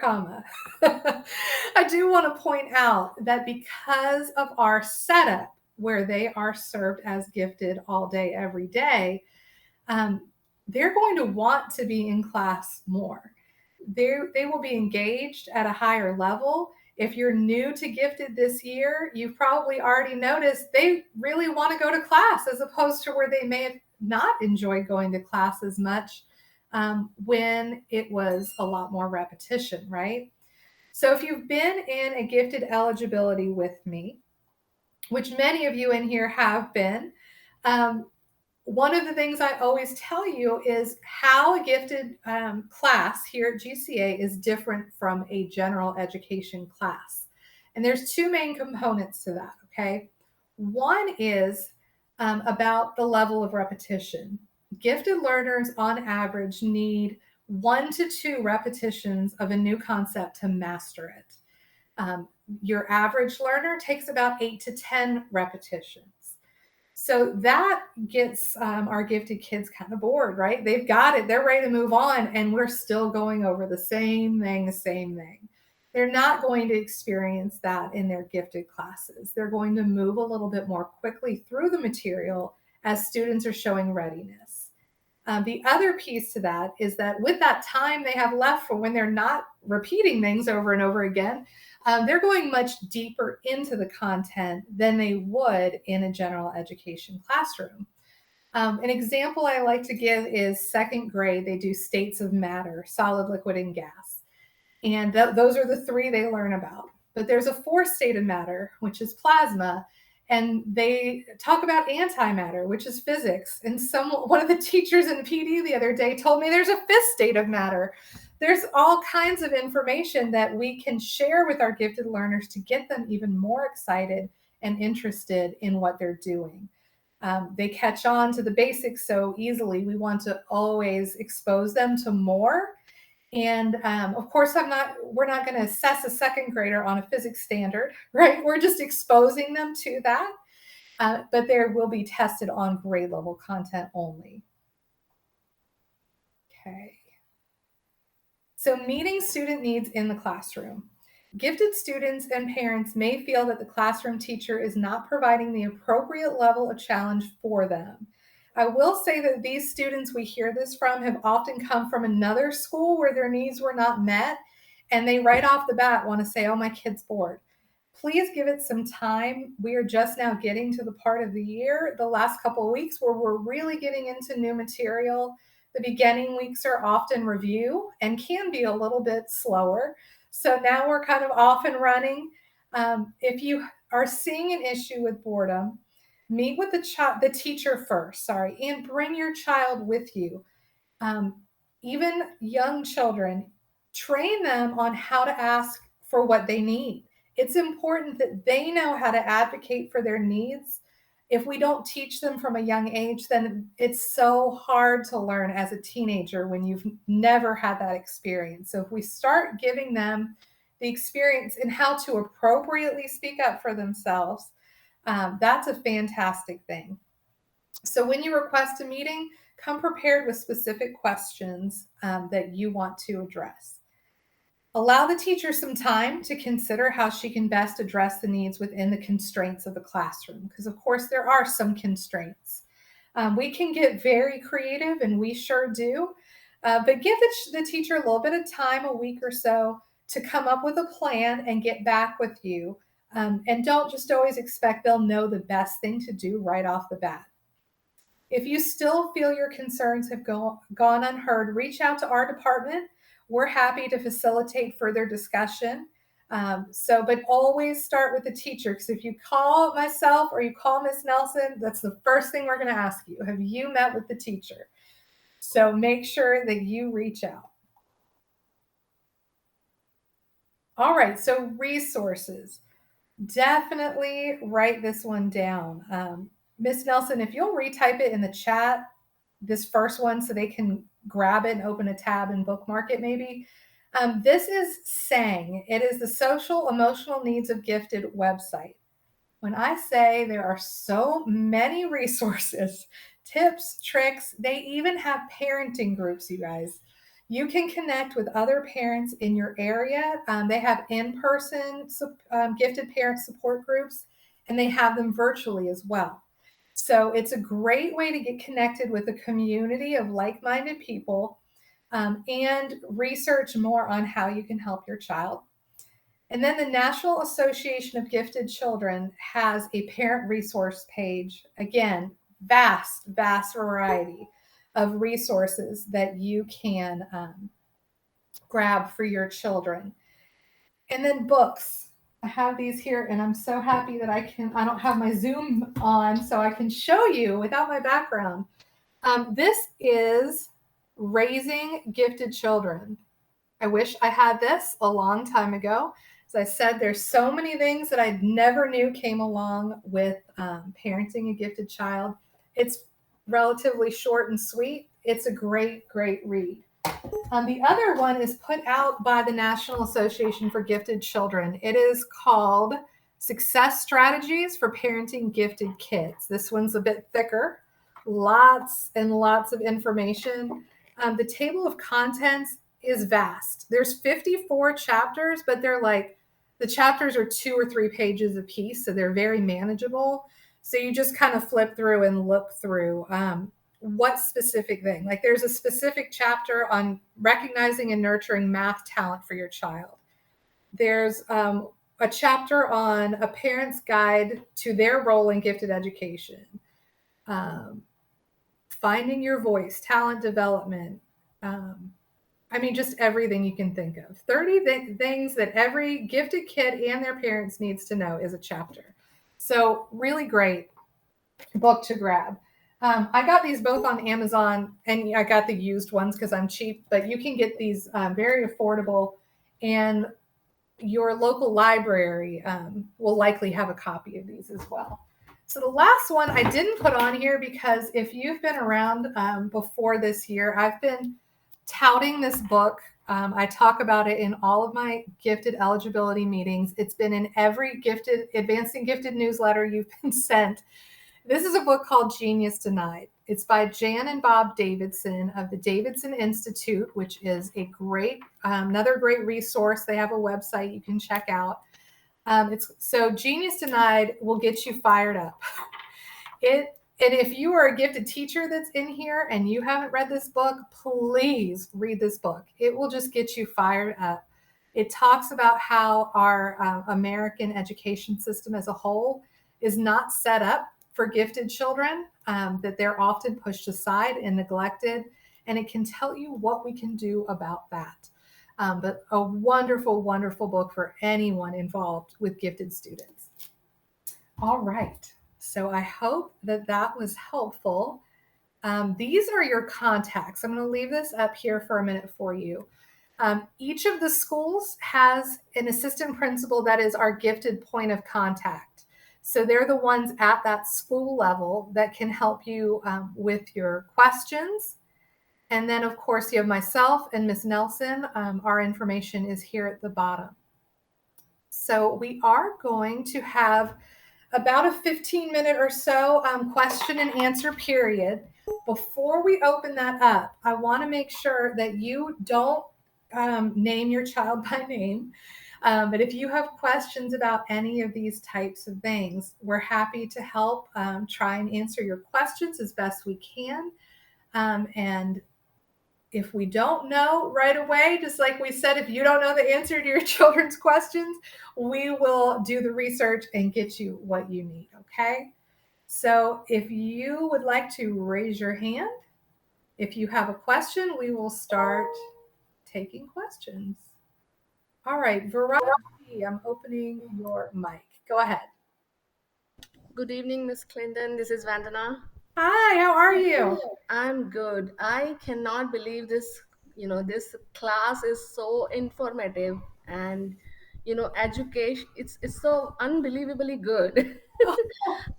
I do want to point out that because of our setup where they are served as gifted all day, every day, they're going to want to be in class more. They will be engaged at a higher level. If you're new to gifted this year, you've probably already noticed they really want to go to class as opposed to where they may have not enjoyed going to class as much when it was a lot more repetition, right? So if you've been in a gifted eligibility with me, which many of you in here have been, one of the things I always tell you is how a gifted class here at GCA is different from a general education class. And there's two main components to that, okay? One is about the level of repetition. Gifted learners on average need 1 to 2 repetitions of a new concept to master it. Your average learner takes about 8 to 10 repetitions. So that gets our gifted kids kind of bored, right? They've got it, they're ready to move on, and we're still going over the same thing. They're not going to experience that in their gifted classes. They're going to move a little bit more quickly through the material as students are showing readiness. The other piece to that is that with that time they have left for when they're not repeating things over and over again, they're going much deeper into the content than they would in a general education classroom. An example I like to give is second grade. They do states of matter, solid, liquid, and gas. And those are the three they learn about. But there's a fourth state of matter, which is plasma. And they talk about antimatter, which is physics. And one of the teachers in PD the other day told me there's a fifth state of matter. There's all kinds of information that we can share with our gifted learners to get them even more excited and interested in what they're doing. They catch on to the basics so easily. We want to always expose them to more. And of course, we're not going to assess a second grader on a physics standard, right? We're just exposing them to that. But they will be tested on grade level content only. Okay. So meeting student needs in the classroom. Gifted students and parents may feel that the classroom teacher is not providing the appropriate level of challenge for them. I will say that these students we hear this from have often come from another school where their needs were not met, and they right off the bat want to say, oh, my kid's bored. Please give it some time. We are just now getting to the part of the year, the last couple of weeks, where we're really getting into new material. The beginning weeks are often review and can be a little bit slower. So now we're kind of off and running. If you are seeing an issue with boredom, meet with the teacher first, and bring your child with you. Even young children, train them on how to ask for what they need. It's important that they know how to advocate for their needs. If we don't teach them from a young age, then it's so hard to learn as a teenager when you've never had that experience. So if we start giving them the experience in how to appropriately speak up for themselves, that's a fantastic thing. So when you request a meeting, come prepared with specific questions that you want to address. Allow the teacher some time to consider how she can best address the needs within the constraints of the classroom, because of course there are some constraints. We can get very creative, and we sure do, but give the teacher a little bit of time, a week or so, to come up with a plan and get back with you. And don't just always expect they'll know the best thing to do right off the bat. If you still feel your concerns have gone unheard, reach out to our department. We're happy to facilitate further discussion. But always start with the teacher, because if you call myself or you call Miss Nelson, that's the first thing we're going to ask you. Have you met with the teacher? So make sure that you reach out. All right, so resources. Definitely write this one down. Miss Nelson, if you'll retype it in the chat, this first one, so they can grab it and open a tab and bookmark it maybe. This is SANG. It is the Social Emotional Needs of Gifted website. When I say there are so many resources, tips, tricks, they even have parenting groups, you guys. You can connect with other parents in your area. They have in-person gifted parent support groups, and they have them virtually as well. So it's a great way to get connected with a community of like-minded people and research more on how you can help your child. And then the National Association of Gifted Children has a parent resource page. Again, vast variety of resources that you can grab for your children. And then books. I have these here, and I'm so happy that I don't have my Zoom on, so I can show you without my background. This is Raising Gifted Children. I wish I had this a long time ago. As I said, there's so many things that I never knew came along with parenting a gifted child. It's relatively short and sweet. It's a great read. The other one is put out by the National Association for Gifted Children. It is called Success Strategies for Parenting Gifted Kids. This one's a bit thicker, lots and lots of information. The table of contents is vast. There's 54 chapters, but the chapters are 2 or 3 pages a piece, so they're very manageable. So you just kind of flip through and look through what specific thing. Like there's a specific chapter on recognizing and nurturing math talent for your child. There's a chapter on a parent's guide to their role in gifted education. Finding your voice, talent development. I mean, just everything you can think of. 30 things that every gifted kid and their parents needs to know is a chapter. So, really great book to grab. I got these both on Amazon, and I got the used ones because I'm cheap, but you can get these very affordable, and your local library will likely have a copy of these as well. So the last one I didn't put on here because if you've been around before this year, I've been touting this book. I talk about it in all of my gifted eligibility meetings. It's been in every gifted, advancing gifted newsletter you've been sent. This is a book called Genius Denied. It's by Jan and Bob Davidson of the Davidson Institute, which is a great, another great resource. They have a website you can check out. It's so Genius Denied will get you fired up. And if you are a gifted teacher that's in here and you haven't read this book, please read this book. It will just get you fired up. It talks about how our American education system as a whole is not set up for gifted children, that they're often pushed aside and neglected. And it can tell you what we can do about that. But a wonderful, wonderful book for anyone involved with gifted students. All right. So I hope that that was helpful. These are your contacts. I'm going to leave this up here for a minute for you. Each of the schools has an assistant principal that is our gifted point of contact. So they're the ones at that school level that can help you with your questions. And then, of course, you have myself and Miss Nelson. Our information is here at the bottom. So we are going to have about a 15-minute or so question and answer period. Before we open that up, I want to make sure that you don't name your child by name. But if you have questions about any of these types of things, we're happy to help try and answer your questions as best we can. And if we don't know right away, just like we said, if you don't know the answer to your children's questions, we will do the research and get you what you need, okay? So if you would like to raise your hand, if you have a question, we will start taking questions. All right, Veronica, I'm opening your mic. Go ahead. Good evening, Miss Clinton. This is Vandana. Hi, how are you? I'm good. I cannot believe this class is so informative and education it's so unbelievably good. Oh,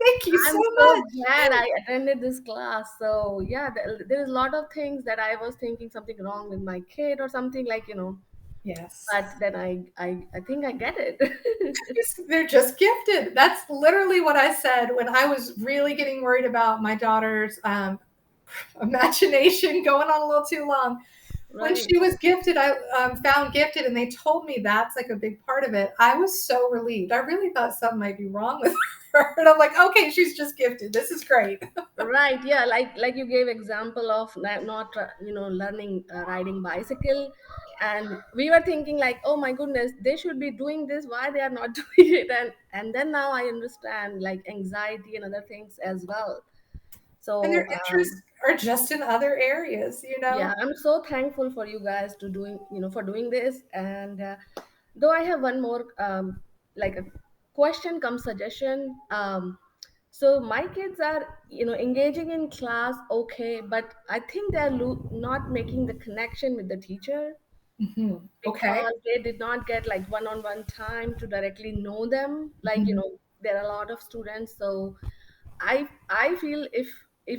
thank you so I'm so much. glad I attended this class. So yeah, there's a lot of things that I was thinking something wrong with my kid or something Yes. but then I think I get it. They're just gifted. That's literally what I said when I was really getting worried about my daughter's imagination going on a little too long. When Right. she was gifted, I found gifted, and they told me that's like a big part of it. I was so relieved. I really thought something might be wrong with her, and I'm like, okay, she's just gifted. This is great. Right, yeah, like you gave example of not learning riding bicycle, and we were thinking like, oh my goodness, they should be doing this, why they are not doing it, and then now I understand like anxiety and other things as well. And their So interests are just in other areas, you know. yeah, I'm so thankful for you guys to doing for doing this. And though I have one more like a question come suggestion. So my kids are engaging in class, okay, but I think they're not making the connection with the teacher Okay. because they did not get like one-on-one time to directly know them. Like Mhm. there are a lot of students, so I feel if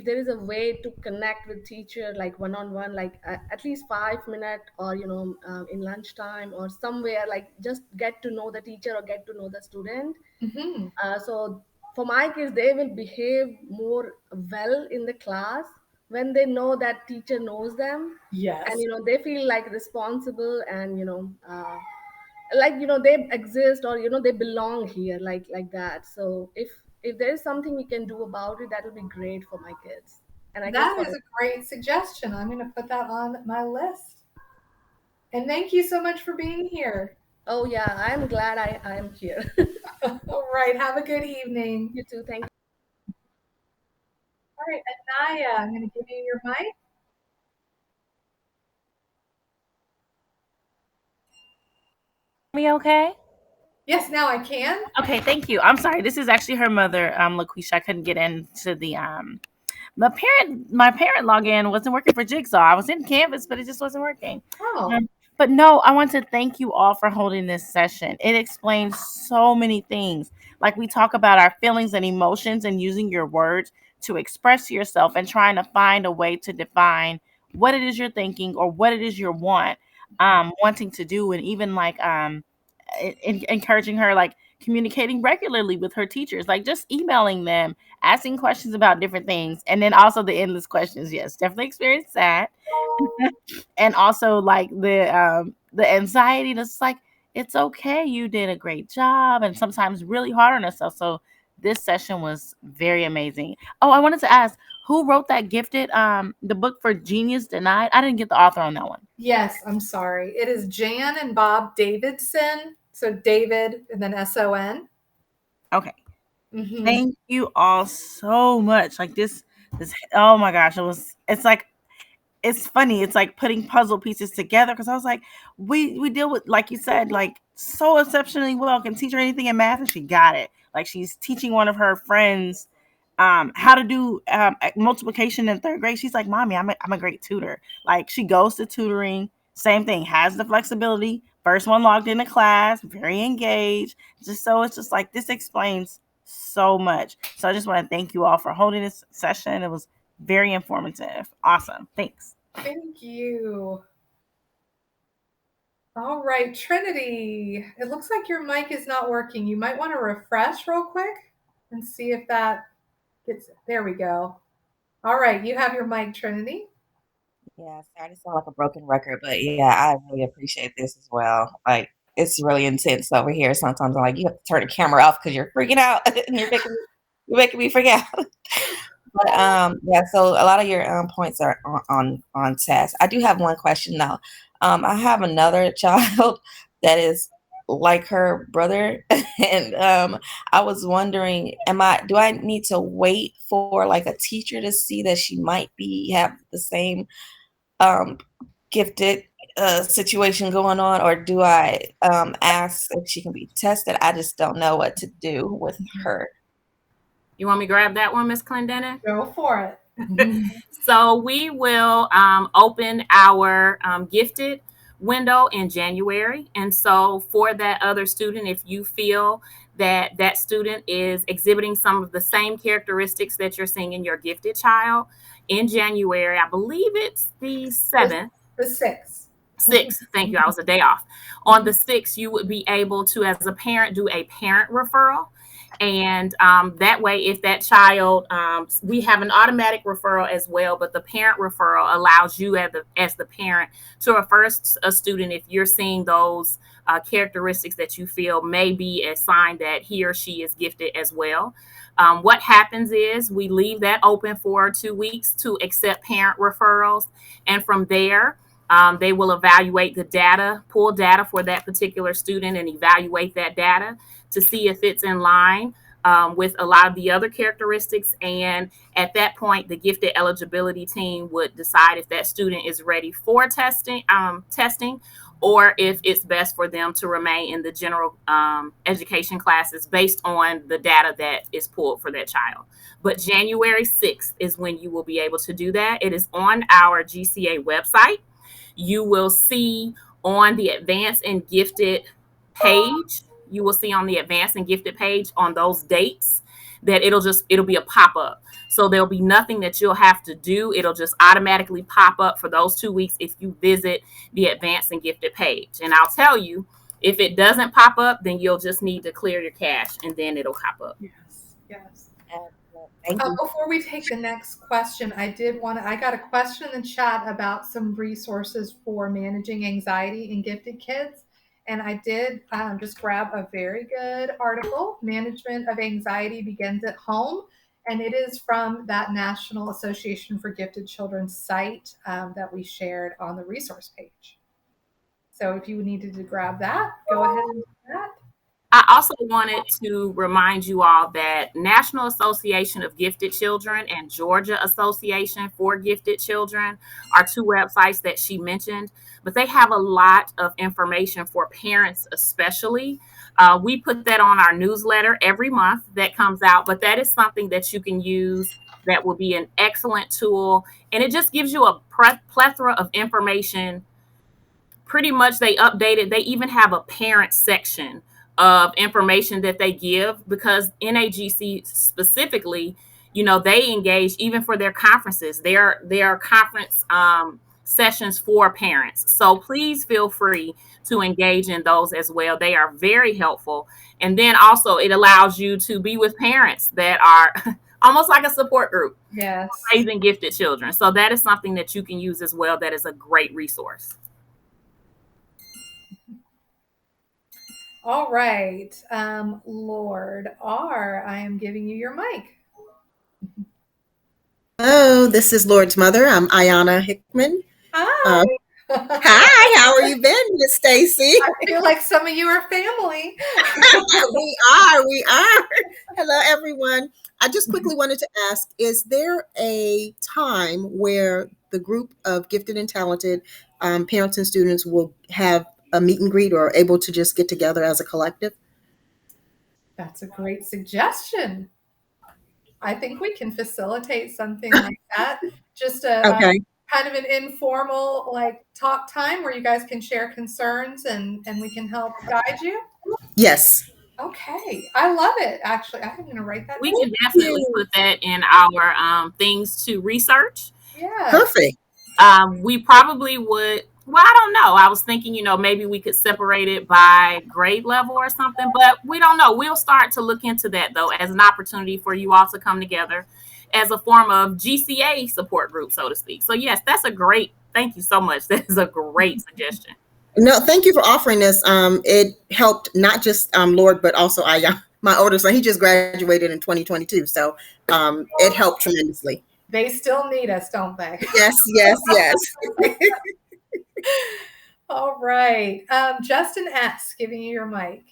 there is a way to connect with teacher like one on one, like at least 5 minute, or in lunchtime or somewhere, like just get to know the teacher or get to know the student. Mhm. So for my kids, they will behave more well in the class when they know that teacher knows them, and Yes. they feel like responsible, and like they exist, or they belong here, like that. So if there is something we can do about it, that will be great for my kids, and I guess That for is the. a great suggestion. I'm going to put that on my list. And thank you so much for being here. Oh yeah, I'm glad I am here. All right. Have a good evening. You too, thank you. All right, Anaya, I'm going to give you your mic. Me okay? Yes, now I can. Okay, thank you. I'm sorry. This is actually her mother, LaQuisha. I couldn't get into my parent login wasn't working for Jigsaw. I was in Canvas, but it just wasn't working. Oh, Um, but no, I want to thank you all for holding this session. It explains so many things. Like we talk about our feelings and emotions and using your words to express yourself and trying to find a way to define what it is you're thinking or what it is you wanting to do, and even like encouraging her, like communicating regularly with her teachers, like just emailing them, asking questions about different things, and then also the endless questions. Yes, definitely experienced that. And also like the anxiety that's like, it's okay, you did a great job, and sometimes really hard on herself. So this session was very amazing. Oh, I wanted to ask, who wrote that gifted the book for Genius Denied? I didn't get the author on that one. yes, I'm sorry. It is Jan and Bob Davidson. So David and then SON. Okay, Mm-hmm. thank you all so much. Like this, oh my gosh, it's like, it's funny. It's like putting puzzle pieces together, because I was like, we deal with, like you said, like so exceptionally well. Can teach her anything in math, and she got it. Like she's teaching one of her friends how to do multiplication in third grade. She's like, "Mommy, I'm a great tutor." Like she goes to tutoring. Same thing. Has the flexibility. First one logged into class. Very engaged. Just so it's just like, this explains so much. So I just want to thank you all for holding this session. It was very informative. Awesome. Thanks. Thank you. All right, Trinity. It looks like your mic is not working. You might want to refresh real quick and see if that gets. There we go. All right, you have your mic, Trinity. Yeah, sorry to sound like a broken record, but yeah, I really appreciate this as well. Like, it's really intense over here. Sometimes I'm like, you have to turn the camera off because you're freaking out and you're making me freak out. But yeah, so a lot of your points are on task. I do have one question though. I have another child that is like her brother, and I was wondering, do I need to wait for like a teacher to see that she might be have the same um, gifted situation going on, or do I ask if she can be tested? I just don't know what to do with her. You want me to grab that one, Miss Clendenin? Go for it. So we will open our gifted window in January. And so for that other student, if you feel that that student is exhibiting some of the same characteristics that you're seeing in your gifted child, in January, I believe it's the The, 7th, the 6. 6th, thank you, I was a day off. On the 6th, you would be able to, as a parent, do a parent referral. And that way, if that child, we have an automatic referral as well, but the parent referral allows you as the parent to refer a student if you're seeing those characteristics that you feel may be a sign that he or she is gifted as well. What happens is we leave that open for 2 weeks to accept parent referrals. And from there, they will evaluate the data, pull data for that particular student, and evaluate that data to see if it's in line with a lot of the other characteristics. And at that point, the gifted eligibility team would decide if that student is ready for testing, or if it's best for them to remain in the general education classes based on the data that is pulled for that child. But January 6th is when you will be able to do that. It is on our GCA website. You will see on the advanced and gifted page, you will see on the advanced and gifted page on those dates that it'll be a pop-up. So there'll be nothing that you'll have to do. It'll just automatically pop up for those 2 weeks if you visit the advanced and gifted page. And I'll tell you, if it doesn't pop up, then you'll just need to clear your cache and then it'll pop up. Yes, yes. Thank you. Before we take the next question, I got a question in the chat about some resources for managing anxiety in gifted kids. And I did just grab a very good article, Management of Anxiety Begins at Home. And it is from that National Association for Gifted Children site that we shared on the resource page. So if you needed to grab that, go ahead and do that. I also wanted to remind you all that National Association of Gifted Children and Georgia Association for Gifted Children are two websites that she mentioned, but they have a lot of information for parents, especially. We put that on our newsletter every month that comes out, but that is something that you can use that will be an excellent tool. And it just gives you a plethora of information. Pretty much they updated, they even have a parent section of information that they give, because NAGC specifically, they engage even for their conferences, their conference sessions for parents. So please feel free to engage in those as well. They are very helpful. And then also it allows you to be with parents that are almost like a support group Yes. raising gifted children. So that is something that you can use as well. That is a great resource. All right. Lord R, I am giving you your mic. Hello, this is Lord's mother. I'm Ayana Hickman. Hi. Hi, how are you been, Miss Stacy? I feel like some of you are family. We are. Hello, everyone. I just quickly wanted to ask, is there a time where the group of gifted and talented parents and students will have a meet and greet or able to just get together as a collective? That's a great suggestion. I think we can facilitate something like that. Just a Okay. kind of an informal talk time where you guys can share concerns and we can help guide you. Yes. Okay. I love it. Actually, I'm going to write that We down. can definitely put that in our things to research. Yeah. Perfect. We probably would. Well, I don't know. I was thinking, maybe we could separate it by grade level or something, but we don't know. We'll start to look into that, though, as an opportunity for you all to come together as a form of GCA support group, so to speak. So, yes, thank you so much. That is a great suggestion. No, thank you for offering this. It helped not just Lord, but also my older son. He just graduated in 2022, so it helped tremendously. They still need us, don't they? Yes, yes, yes. All right. Justin S., giving you your mic.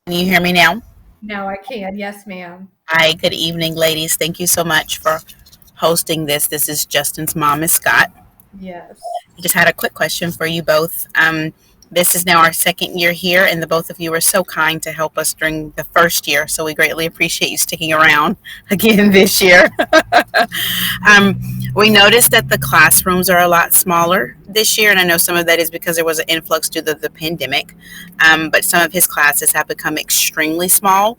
Can you hear me now? Now I can. Yes, ma'am. Hi, good evening, ladies. Thank you so much for hosting this. This is Justin's mom, Miss Scott. Yes. I just had a quick question for you both. This is now our second year here, and the both of you were so kind to help us during the first year. So we greatly appreciate you sticking around again this year. We noticed that the classrooms are a lot smaller this year, and I know some of that is because there was an influx due to the pandemic. But some of his classes have become extremely small.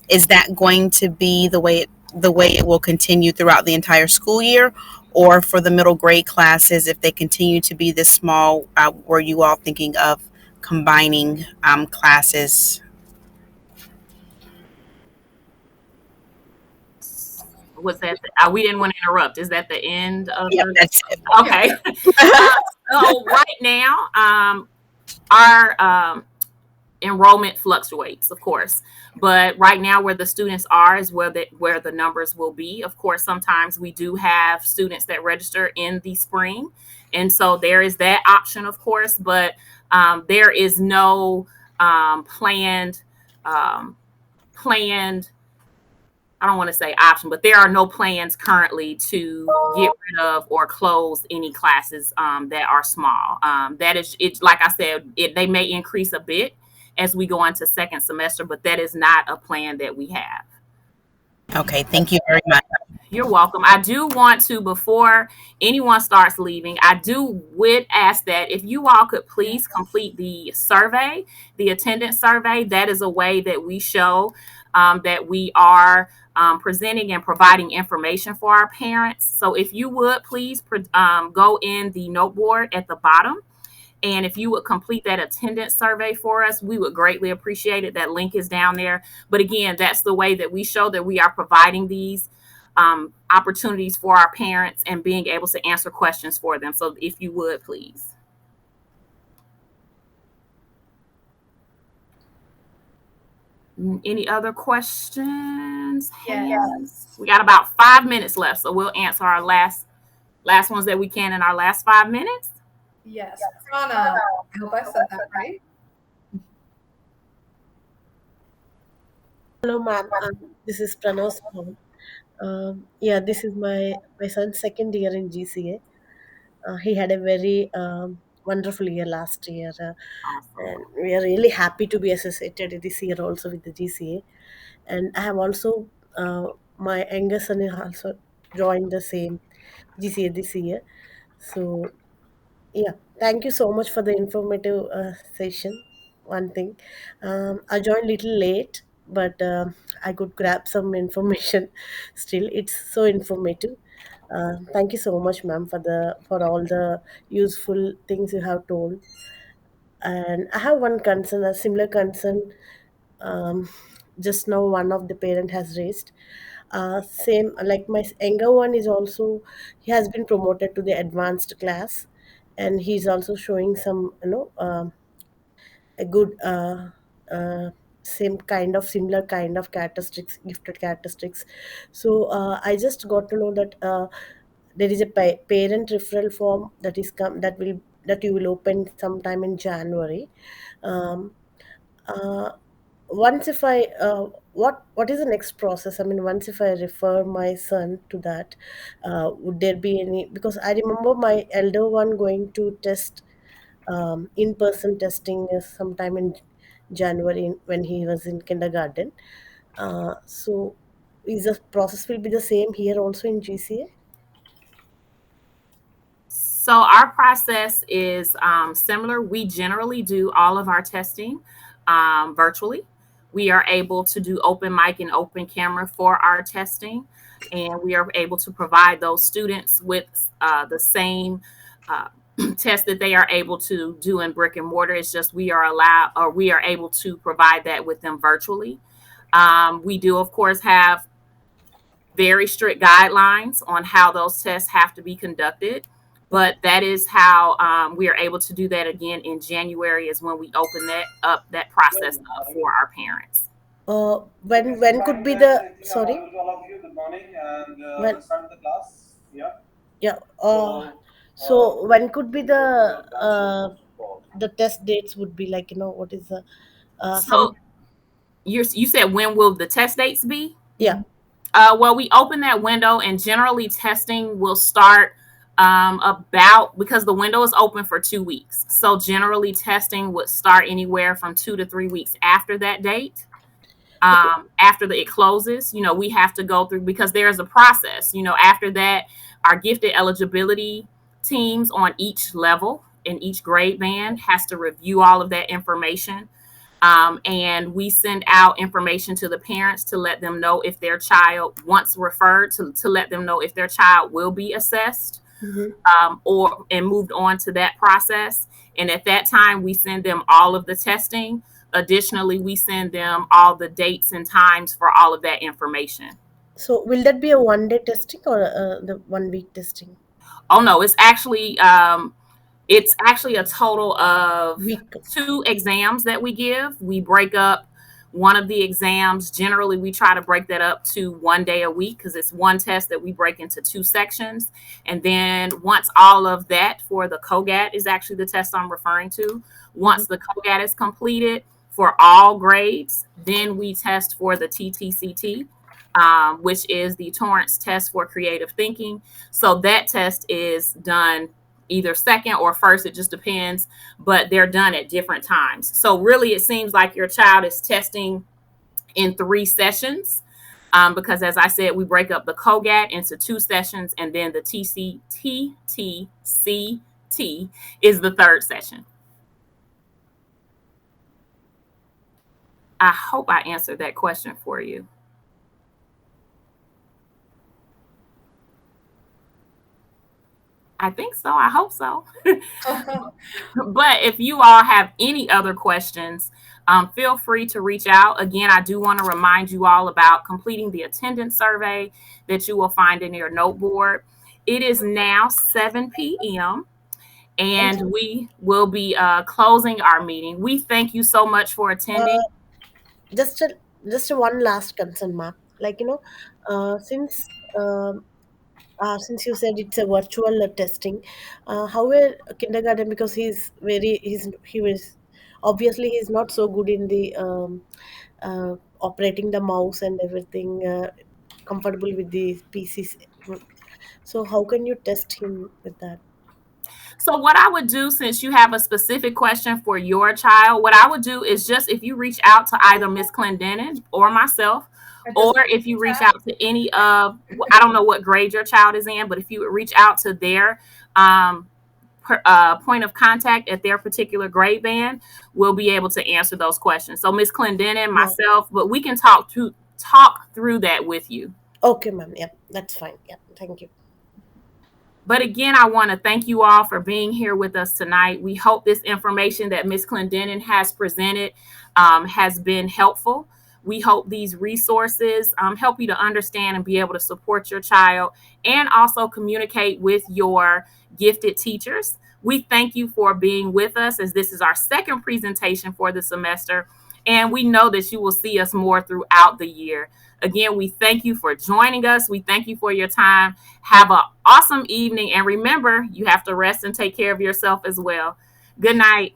Is that going to be the way it will continue throughout the entire school year? Or for the middle grade classes, if they continue to be this small, were you all thinking of combining classes? Was that we didn't want to interrupt. Is that the end of Yeah, that's it. Okay. So right now, our enrollment fluctuates, of course, but right now where the students are is where the numbers will be. Of course, sometimes we do have students that register in the spring, and so there is that option, of course, but there is no planned I don't want to say option, but there are no plans currently to get rid of or close any classes that are small. That is, it. Like I said, they may increase a bit as we go into second semester, but that is not a plan that we have. Okay, thank you very much. You're welcome. I do want to, before anyone starts leaving, would ask that if you all could please complete the survey, the attendance survey. That is a way that we show that we are presenting and providing information for our parents. So if you would please go in the note board at the bottom, and if you would complete that attendance survey for us, we would greatly appreciate it. That link is down there. But again, that's the way that we show that we are providing these opportunities for our parents and being able to answer questions for them. So if you would, please. Any other questions? Yes. Hands? We got about 5 minutes left, so we'll answer our last ones that we can in our last 5 minutes. Yes. Prana. I hope I said that right. Hello, ma'am. This is Pranos mom. Yeah, this is my son's second year in GCA. He had a very wonderful year last year, Awesome. and we are really happy to be associated this year also with the GCA. And I have also my younger son has also joined the same GCA this year. So yeah, thank you so much for the informative session. One thing, I joined little late, but I could grab some information. Still, it's so informative. Thank you so much, ma'am, for all the useful things you have told. And I have one concern, a similar concern. Um, just now, one of the parent has raised. Same like my younger one is also, he has been promoted to the advanced class, and he's also showing some a good same kind of similar kind of characteristics, gifted characteristics. So I just got to know that there is a parent referral form that is come that you will open sometime in January. um, uh, Once if I what is the next process? I mean, once if I refer my son to that, would there be any, because I remember my elder one going to test, in-person testing is sometime in January when he was in kindergarten. So is the process will be the same here also in GCA? So our process is similar. We generally do all of our testing virtually. We are able to do open mic and open camera for our testing, and we are able to provide those students with the same uh, test that they are able to do in brick and mortar. It's just we are allowed, or we are able to provide that with them virtually. We do, of course, have very strict guidelines on how those tests have to be conducted. But that is how we are able to do that again in January, is when we open that process up for our parents. When could be the, sorry, when, yeah, so when could be the test dates would be, like, what is the some, So you said, when will the test dates be? yeah. Well, we open that window, and generally testing will start about, because the window is open for 2 weeks. So generally testing would start anywhere from 2 to 3 weeks after that date. Okay. After it closes, we have to go through, because there's a process. After that, our gifted eligibility teams on each level in each grade band has to review all of that information. And we send out information to the parents to let them know if their child, once referred, to let them know if their child will be assessed, Mhm. or and moved on to that process. And at that time, we send them all of the testing. Additionally, we send them all the dates and times for all of that information. So will that be a 1 day testing or the 1 week testing? Oh no, it's actually a total of Week. 2 exams that we give. We break up one of the exams. Generally, we try to break that up to 1 day a week, because it's one test that we break into 2 sections. And then once all of that for the COGAT is actually the test I'm referring to. Mhm. Once the COGAT is completed for all grades, then we test for the TTCT, which is the Torrance Test for Creative Thinking. So that test is done either second or first, it just depends, but they're done at different times. So really, it seems like your child is testing in 3 sessions, because as I said, we break up the COGAT into 2 sessions, and then the TCTTCT is the third session. I hope I answered that question for you. I think so. I hope so. But if you all have any other questions, feel free to reach out. Again, I do want to remind you all about completing the attendance survey that you will find in your note board. It is now 7 p.m., and we will be closing our meeting. We thank you so much for Uh, attending. just just one last concern, Mark. Like, uh, since um, since you said it's a virtual testing, how will kindergarten, because he was obviously he's not so good in the operating the mouse and everything, comfortable with the PCs. So how can you test him with that? So what I would do, since you have a specific question for your child, what I would do is just, if you reach out to either Miss Clendenin or myself, I or just if you reach chat. out to any of, I don't know what grade your child is in, but if you reach out to their um, point of contact at their particular grade band, we'll be able to answer those questions. So Miss Clendenin, Yeah. myself, but we can talk through that with you. Okay, ma'am. Yeah, that's fine. Yeah, thank you. But again, I want to thank you all for being here with us tonight. We hope this information that Ms. Clendenin has presented has been helpful. We hope these resources help you to understand and be able to support your child and also communicate with your gifted teachers. We thank you for being with us, as this is our second presentation for the semester. And we know that you will see us more throughout the year. Again, we thank you for joining us. We thank you for your time. Have an awesome evening. And remember, you have to rest and take care of yourself as well. Good night.